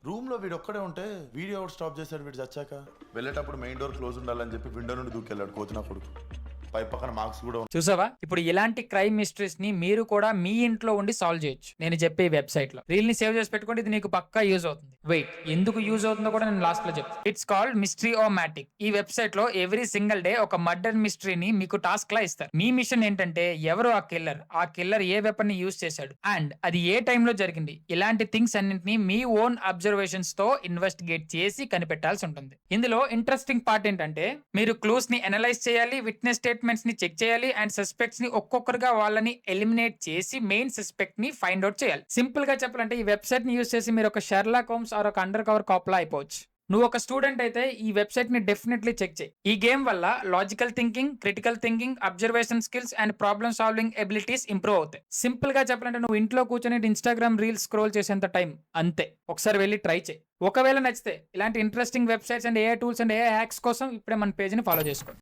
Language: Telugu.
రూమ్ లో వీడు ఒక్కడే ఉంటే వీడియో అవుట్ స్టాప్ చేశాడు. వీడు చచ్చాక వెళ్ళేటప్పుడు మెయిన్ డోర్ క్లోజ్ ఉండాలని చెప్పి విండో నుండి దూకెళ్ళాడు కోతినప్పుడు. పై పక్కన మార్క్స్ కూడా చూసావా? ఇప్పుడు ఇలాంటి క్రైమ్ మిస్టరీస్ ని మీరు కూడా మీ ఇంట్లో ఉండి సాల్వ్ చేయొచ్చు నేను చెప్పే వెబ్సైట్ లో. రీల్ ని సేవ్ చేసి పెట్టుకోండి, ఇది నీకు పక్కా యూజ్ అవుతుంది. వెయిట్, ఎందుకు యూజ్ అవుతుందో కూడా నేను లాస్ట్ లో చెప్తాను. It's called mystery o matic. ఈ వెబ్సైట్ లో ఎవ్రీ సింగిల్ డే ఒక మర్డర్ మిస్టరీని మీకు టాస్క్ లా ఇస్తారు. మీ మిషన్ ఏంటంటే ఎవరు ఆ కిల్లర్ ఏ వెపన్ ని యూజ్ చేశాడు అండ్ అది ఏ టైమ్ లో జరిగింది, ఇలాంటి థింగ్స్ అన్నింటినీ మీ ఓన్ అబ్జర్వేషన్స్ తో ఇన్వెస్టిగేట్ చేసి కనిపెట్టాల్సి ఉంటుంది. ఇందులో ఇంట్రెస్టింగ్ పార్ట్ ఏంటంటే మీరు క్లూస్ ని అనలైజ్ చేయాలి, విట్నెస్ స్టేట్మెంట్స్ ని చెక్ చేయాలి అండ్ సస్పెక్ట్స్ ని ఒక్కొక్కరుగా వాళ్ళని ఎలిమినేట్ చేసి మెయిన్ సస్పెక్ట్ ని ఫైండ్ అవుట్ చేయాలి. సింపుల్ గా చెప్పాలంటే ఈ వెబ్సైట్ ని యూజ్ చేసి మీరు ఒక షెర్లాక్ హోమ్స్ ఆర్ ఒక అండర్ కవర్ కాప్ లా అయిపోవచ్చు. నువ్వు ఒక స్టూడెంట్ అయితే ఈ వెబ్సైట్ ని డెఫినెట్లీ చెక్ చేయి. ఈ గేమ్ వల్ల logical thinking, critical thinking, observation skills and problem solving abilities improve అవుతాయి. సింపుల్ గా చెప్పాలంటే నువ్వు ఇంట్లో కూర్చొని ఇన్స్టాగ్రామ్ రీల్స్ స్క్రోల్ చేసేంత టైం అంతే. ఒకసారి వెళ్ళి ట్రై చేయి. ఒకవేళ నచ్చితే ఇలాంటి interesting websites and AI tools and AI hacks కోసం ఇప్పుడే మన పేజ్ ని ఫాలో చేసుకోండి.